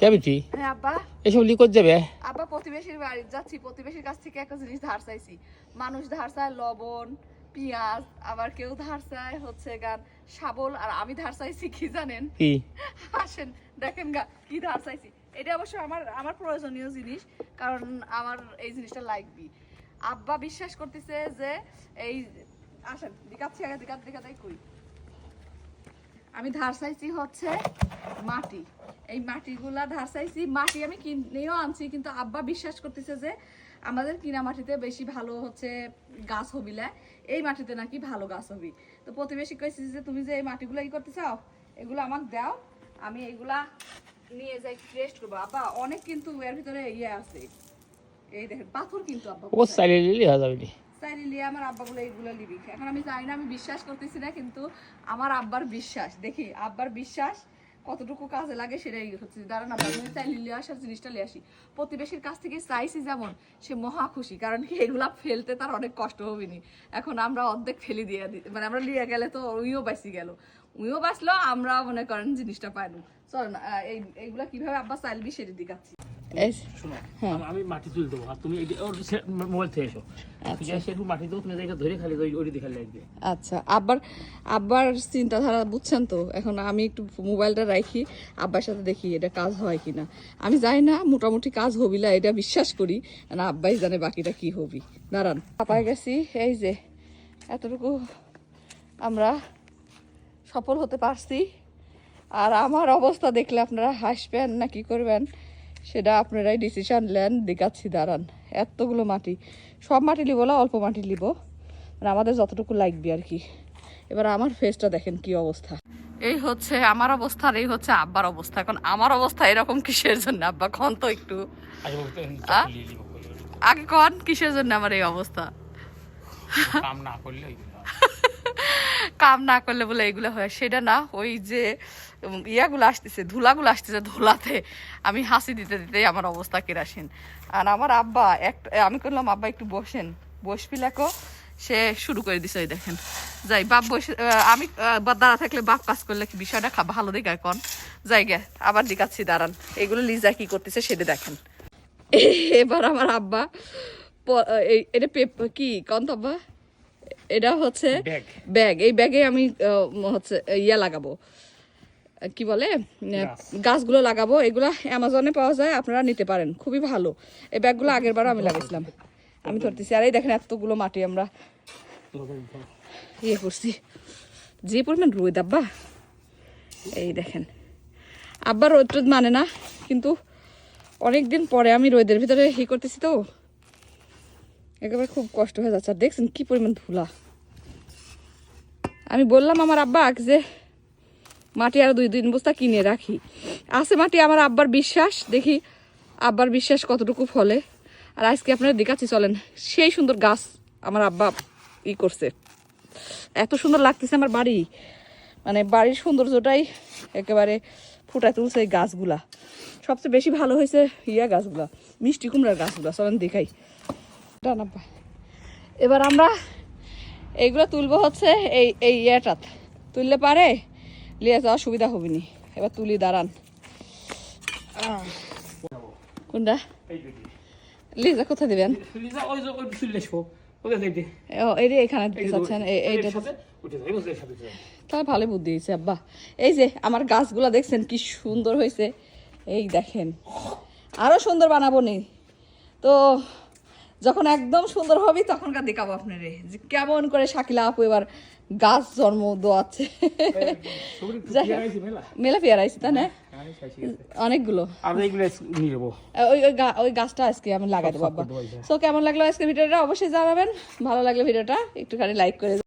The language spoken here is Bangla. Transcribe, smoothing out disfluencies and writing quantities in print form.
কেবিটি হ্যাঁ আব্বা, এসব লিকত যাবে। আব্বা প্রতিবেশীর বাড়ি যাচ্ছি, প্রতিবেশীর কাছ থেকে একটা জিনিস ধার চাইছি। মানুষ ধার চায় লবণ, পেঁয়াজ, আবার কেউ ধার চায় হচ্ছে গান শাবল, আর আমি ধার চাইছি কি জানেন? কি? আসেন দেখেন গা কি ধার চাইছি। এটা অবশ্য আমার আমার প্রয়োজনীয় জিনিস, কারণ আমার এই জিনিসটা লাগবে। আব্বা বিশ্বাস করতেছে যে এই, আসেন দেখাচ্ছি, আগে দেখাতেই কই। আমি ধার চাইছি হচ্ছে মাটি। এই মাটিগুলা ধার চাইছি, মাটি আমি কিনেও আনছি, কিন্তু আব্বা বিশ্বাস করতেছে যে আমাদের কিনা মাটিতে বেশি ভালো হচ্ছে গাছ হবিলা, এই মাটিতে নাকি ভালো গাছ হবি। তো প্রতিবেশী কইছি যে তুমি যে এই মাটিগুলো ই করতে চাও, এগুলো আমাকে দাও, আমি এগুলা নিয়ে যাই টেস্ট করবো। আব্বা অনেক কিন্তু এর ভিতরে ইয়ে আছে, এই দেখেন পাথর কিন্তু আব্বা ও চাইলে লিলি হয়ে যাবে। চাইলে লিয়ে আমার আব্বাগুলো এইগুলো লিবি। এখন আমি জানি না, আমি বিশ্বাস করতেছি না, কিন্তু আমার আব্বার বিশ্বাস, দেখি আব্বার বিশ্বাস কতটুকু কাজে লাগে সেটাই হচ্ছে। দাঁড়ান আব্বা, আমি চাইলে লিয়ে আসার জিনিসটা লিয়ে আসি। প্রতিবেশীর কাছ থেকে চাইছি যেমন, সে মহা খুশি, কারণ কি এগুলা ফেলতে তার অনেক কষ্ট হবেনি। এখন আমরা অর্ধেক ফেলি দিয়ে মানে আমরা লিয়ে গেলে তো উইও বাঁচি গেল, উইও বাঁচলো, আমরা মনে করেন জিনিসটা পাইনি। চল না, এইগুলা কিভাবে আব্বা চাইলবি সেটা দিকাচ্ছি। আমি মাটি তুলে দেবো, আর তুমি মোবাইল থেকে এসো, সেটু মাটি দেবো, তুমি ধরে খালি ওই দিকে লাগবে। আচ্ছা, আব্বার চিন্তাধারা বুঝছেন তো। এখন আমি একটু মোবাইলটা রাখি, আব্বার সাথে দেখি এটা কাজ হয় কিনা। আমি জানি না, মোটামুটি কাজ হবিলা এটা বিশ্বাস করি, না আব্বাই জানে বাকিটা কি হবি। দাঁড়ান, পাপায় গেছি, এই যে এতটুকু আমরা সফল হতে পারছি। আর আমার অবস্থা দেখলে আপনারা হাসবেন না কি করবেন, সেটা আপনারাই ডিসিশন নেন। দেখাচ্ছি, দাঁড়ান। এতগুলো মাটি, সব মাটি লিব না, অল্প মাটি লিব, মানে আমাদের যতটুকু লাগবে আর কি। এবার আমার ফেসটা দেখেন কি অবস্থা। এই হচ্ছে আমার অবস্থা, আর এই হচ্ছে আব্বার অবস্থা। এখন আমার অবস্থা এরকম কিসের জন্য আব্বা, কন তো একটু আগে কন, কিসের জন্য আমার এই অবস্থা? কাম না করলে কাম না করলে বলে এগুলো হয়, সেটা না। ওই যে ইয়াগুলো আসতেছে, ধুলাগুলো আসতেছে, ধুলাতে আমি হাসি দিতে দিতেই আমার অবস্থা কেরাসিন। আর আমার আব্বা আমি করলাম আব্বা একটু বসেন, বসবি লেখো, সে শুরু করে দিছে। ওই দেখেন, যাই বাপ বসে, আমি দাঁড়া থাকলে বাপ কাজ করলে কি বিষয়টা ভালো দিক এখন যাই গে। আবার দেখাচ্ছি, দাঁড়ান। এগুলো লিজা কি করতেছে সেটা দেখেন। এবার আমার আব্বা এটা কি কন্ত আব্বা, এটা হচ্ছে ব্যাগ। এই ব্যাগে আমি হচ্ছে ইয়া লাগাবো, কি বলে, গাছগুলো লাগাবো। এগুলা অ্যামাজনে পাওয়া যায়, আপনারা নিতে পারেন, খুবই ভালো। এই ব্যাগগুলো আগের বারও আমি লাগাইছিলাম। আমি ধরতেছি, আর এই দেখেন এতগুলো মাটি আমরা ইয়ে করছি, যে পরিমাণ রোদ আব্বা। এই দেখেন, আব্বা রোদ টোদ মানে না, কিন্তু অনেকদিন পরে আমি রোদের ভিতরে করতেছি তো একেবারে খুব কষ্ট হয়ে যাচ্ছে। আর দেখছেন কি পরিমাণ ধুলা। আমি বললাম আমার আব্বা যে মাটি আর 2-3 বস্তা কিনে রাখি, আছে মাটি। আমার আব্বার বিশ্বাস, দেখি আব্বার বিশ্বাস কতটুকু ফলে। আর আজকে আপনারা দেখাচ্ছি, চলেন। সেই সুন্দর গাছ আমার আব্বা করছে, এত সুন্দর লাগতেছে আমার বাড়ি, মানে বাড়ির সৌন্দর্যটাই একেবারে ফুটায় তুলছে এই গাছগুলা। সবচেয়ে বেশি ভালো হয়েছে গাছগুলা, মিষ্টি কুমড়ার গাছগুলা। চলেন দেখাই। এবার আমরা এইগুলো তুলবো হচ্ছে এই ইয়েটাত, তুললে পারে লিয়ে যাওয়ার সুবিধা হবে নি। এবার তুলি, দাঁড়ান। কোনটা লিজা কোথায় দিবেন? এখানে দিতে চাচ্ছেন? তাহলে ভালো বুদ্ধি হয়েছে আব্বা। এই যে আমার গাছগুলা দেখছেন কি সুন্দর হয়েছে, এই দেখেন। আরো সুন্দর বানাবো নি তো, যখন একদম সুন্দর হবে তখনকার দেখাবো আপনারে যে কেমন করে শাকিলা আপু এবার গাছ জন্ম দোয়াচ্ছে। মেলা পেয়ারা আইসি, তাই না? অনেকগুলো। ওই গাছটা আজকে আমি লাগাই দেবো আব্বা। তো কেমন লাগলো আজকে ভিডিওটা অবশ্যই জানাবেন। ভালো লাগলে ভিডিওটা একটুখানি লাইক করে